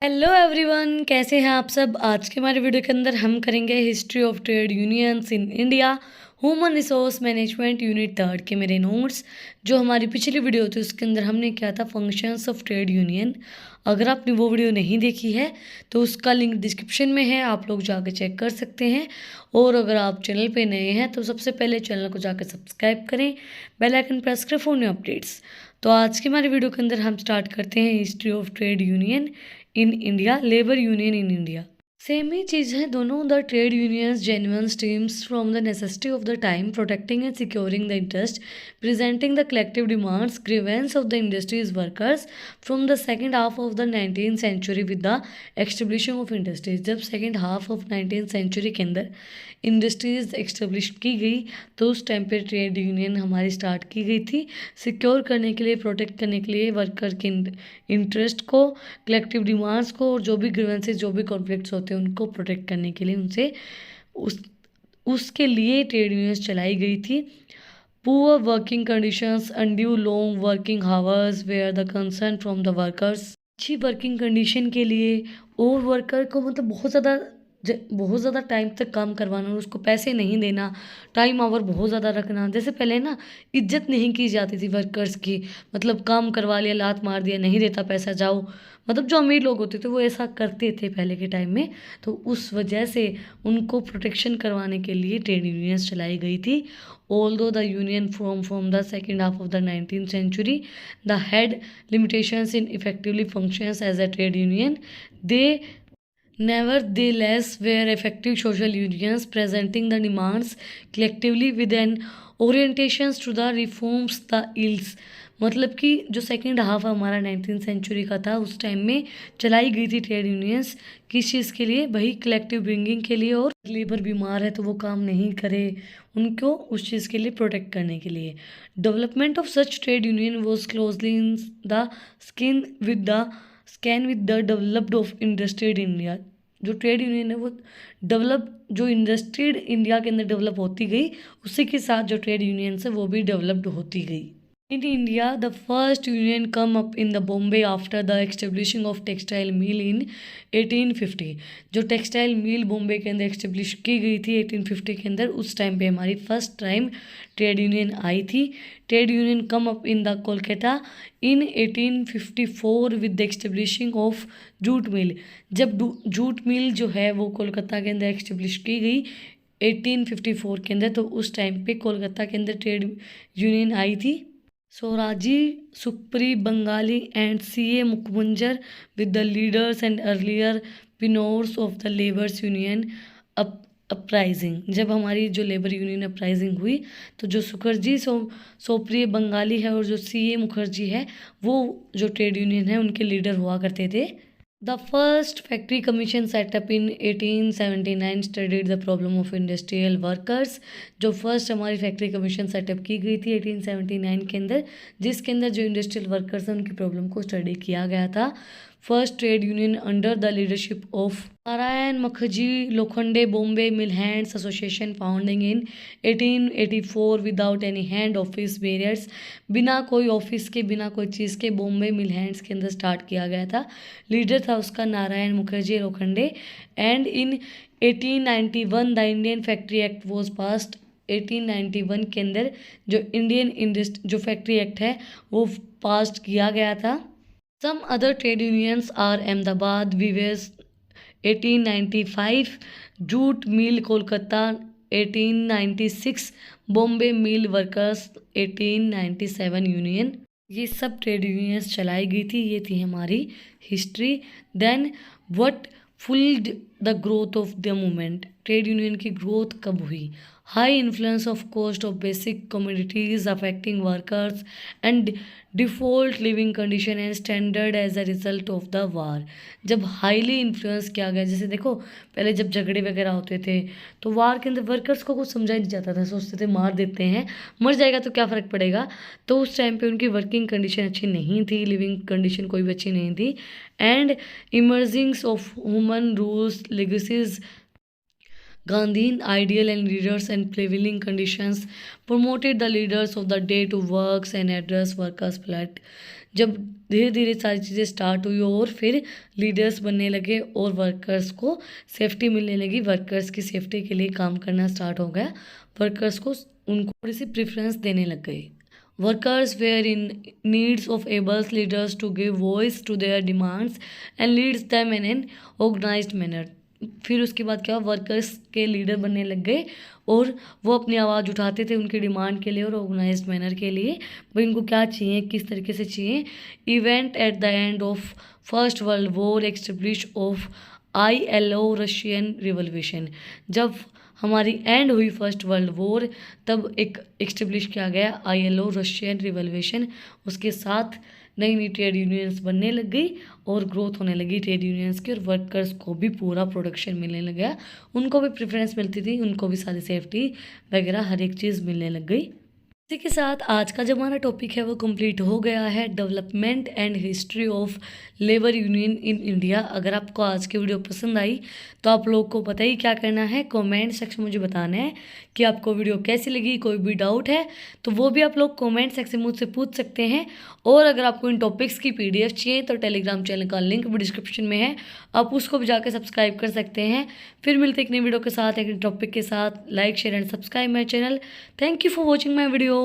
Hello everyone, कैसे हैं आप सब। आज के हमारे वीडियो के अंदर हम करेंगे history of trade unions in India, human resource management unit third के मेरे नोट्स। जो हमारी पिछली वीडियो थी उसके अंदर हमने किया था फंक्शंस ऑफ ट्रेड यूनियन। अगर आपने वो वीडियो नहीं देखी है तो उसका लिंक डिस्क्रिप्शन में है, आप लोग जाकर चेक कर सकते हैं। और अगर आप चैनल पे नए हैं तो सबसे पहले चैनल को जाकर सब्सक्राइब करें, बेल आइकन प्रेस करें फॉर न्यू अपडेट्स। तो आज के हमारे वीडियो के अंदर हम स्टार्ट करते हैं history of trade union in India, labour union in India. Same ही चीज़ है दोनों। The trade unions genuine streams from the necessity of the time, protecting and securing the interest, presenting the collective demands, grievance of the industry's workers from the second half of the 19th century with the establishing of industries। जब second half of 19th century के अंदर industries एक्स्टेब्लिश की गई तो उस time पे trade union हमारी start की गई थी, सिक्योर करने के लिए, प्रोटेक्ट करने के लिए वर्कर के इंटरेस्ट को, कलेक्टिव डिमांड्स को, और जो भी ग्रीवेंसेस, जो भी कॉन्फ्लिक्ट्स होते हैं उनको प्रोटेक्ट करने के लिए, उनसे उसके लिए ट्रेड यूनियंस चलाई गई थी। Poor working conditions, undue long working hours were the concern from the workers. अच्छी वर्किंग कंडीशन के लिए और वर्कर को मतलब बहुत ज़्यादा टाइम तक काम करवाना और उसको पैसे नहीं देना, टाइम आवर बहुत ज़्यादा रखना। जैसे पहले ना इज्जत नहीं की जाती थी वर्कर्स की, मतलब काम करवा लिया, लात मार दिया, नहीं देता पैसा, जाओ। मतलब जो अमीर लोग होते थे वो ऐसा करते थे पहले के टाइम में। तो उस वजह से उनको प्रोटेक्शन करवाने के लिए ट्रेड यूनियंस चलाई गई थी। Although the union from the second half of the 19th century, the had limitations in effectively functions as a trade union, they nevertheless were effective social unions presenting the demands collectively with an orientations to the reforms the ills। मतलब कि जो second half हमारा 19th century का था उस time में चलाई गई थी ट्रेड यूनियंस। किस चीज़ के लिए? वही कलेक्टिव ब्रिंगिंग के लिए, और लेबर बीमार है तो वो काम नहीं करे, उनको उस चीज़ के लिए प्रोटेक्ट करने के लिए। Development of such trade union was closely in the skin with the scan with the developed of industried India. जो ट्रेड यूनियन है वो जो इंडस्ट्रीड इंडिया के अंदर डेवलप होती गई, उसी के साथ जो ट्रेड यूनियंस है वो भी डेवलप्ड होती गई। In India, the first union come up in the Bombay after the establishing of textile mill in 1850। जो टेक्सटाइल मिल बॉम्बे के अंदर एक्स्टेब्लिश की गई थी 1850 के अंदर, उस टाइम पे हमारी फर्स्ट टाइम ट्रेड यूनियन आई थी। Trade union come up in the Kolkata in 1854 with the establishing of jute mill. जब जूट मिल जो है वो कोलकाता के अंदर एक्स्टेब्लिश की गई 1854 के अंदर, तो उस टाइम पे कोलकाता के अंदर ट्रेड यूनियन आई थी। Soraji Supri Bengali and C.A. Mukmunjar with the leaders and earlier pioneers of the labour's union uprising. जब हमारी जो लेबर यूनियन अपराइजिंग हुई तो जो सुखरजी सोप्रिय बंगाली है और जो C.A. मुखर्जी है वो जो ट्रेड यूनियन है उनके लीडर हुआ करते थे। The first factory commission set up in 1879 studied the problem of industrial workers। जो फर्स्ट हमारी फैक्ट्री कमीशन सेटअप की गई थी 1879 के अंदर, जिसके अंदर जो इंडस्ट्रियल वर्कर्स हैं उनकी प्रॉब्लम को स्टडी किया गया था। First trade union under the leadership of Narayan Mukherjee Lokhande Bombay mill hands association founding in 1884 without any hand office barriers. बिना कोई ऑफिस के, बिना कोई चीज़ के बॉम्बे मिल हैंड्स के अंदर स्टार्ट किया गया था। लीडर था उसका Narayan Mukherjee Lokhande. And in 1891 the Indian factory act was passed. 1891 के अंदर जो जो फैक्ट्री एक्ट है वो पास किया गया था। Some other trade unions are Ahmedabad weavers 1895, jute mill Kolkata 1896, Bombay mill workers 1897 union. ये सब ट्रेड यूनियंस चलाई गई थी। ये थी हमारी history. Then what fuelled the growth of the movement. Trade union की ग्रोथ कब हुई? High influence of cost of basic commodities affecting workers and default living condition and standard as a result of the war. जब highly influence किया गया, जैसे देखो पहले जब झगड़े वगैरह होते थे तो वार के अंदर वर्कर्स को कुछ समझा नहीं जाता था, सोचते थे मार देते हैं, मर जाएगा तो क्या फ़र्क पड़ेगा। तो उस टाइम पे उनकी वर्किंग कंडीशन अच्छी नहीं थी, लिविंग कंडीशन कोई भी अच्छी नहीं थी। And emergings of human rules legacies Gandhian ideal and leaders and prevailing conditions promoted the leaders of the day to works and address workers plight. जब धीरे धीरे सारी चीज़ें स्टार्ट हुई और फिर लीडर्स बनने लगे और वर्कर्स को सेफ्टी मिलने लगी, वर्कर्स की सेफ्टी के लिए काम करना स्टार्ट हो गया, वर्कर्स को उनको थोड़ी सी प्रेफरेंस देने लग गई. Workers were in needs of able leaders to give voice to their demands and leads them in an organized manner. फिर उसके बाद क्या, वर्कर्स के लीडर बनने लग गए और वो अपनी आवाज़ उठाते थे उनकी डिमांड के लिए और ऑर्गेनाइज्ड मैनर के लिए, भाई इनको क्या चाहिए, किस तरीके से चाहिए. Event at the end of first world war establish of ILO Russian revolution. जब हमारी एंड हुई फर्स्ट वर्ल्ड वॉर तब एक एक्सटिब्लिश किया गया ILO रशियन रिवॉल्यूशन. उसके साथ नई नई ट्रेड यूनियंस बनने लग गई और ग्रोथ होने लगी ट्रेड यूनियंस की और वर्कर्स को भी पूरा प्रोडक्शन मिलने लग गया, उनको भी प्रेफरेंस मिलती थी, उनको भी सारी सेफ्टी वगैरह हर एक चीज़ मिलने लग गई. इसी के साथ आज का जो हमारा टॉपिक है वो कंप्लीट हो गया है, development and history of labour union in India. अगर आपको आज की वीडियो पसंद आई तो आप लोग को पता ही क्या करना है, कमेंट सेक्शन में मुझे बताना है कि आपको वीडियो कैसी लगी. कोई भी डाउट है तो वो भी आप लोग कमेंट सेक्शन में मुझसे पूछ सकते हैं. और अगर आपको इन टॉपिक्स की PDF चाहिए तो टेलीग्राम चैनल का लिंक भी डिस्क्रिप्शन में है, आप उसको भी जाकर सब्सक्राइब कर सकते हैं. फिर मिलते एक नई वीडियो के साथ, एक टॉपिक के साथ. Like share and subscribe my channel. Thank you for watching my video.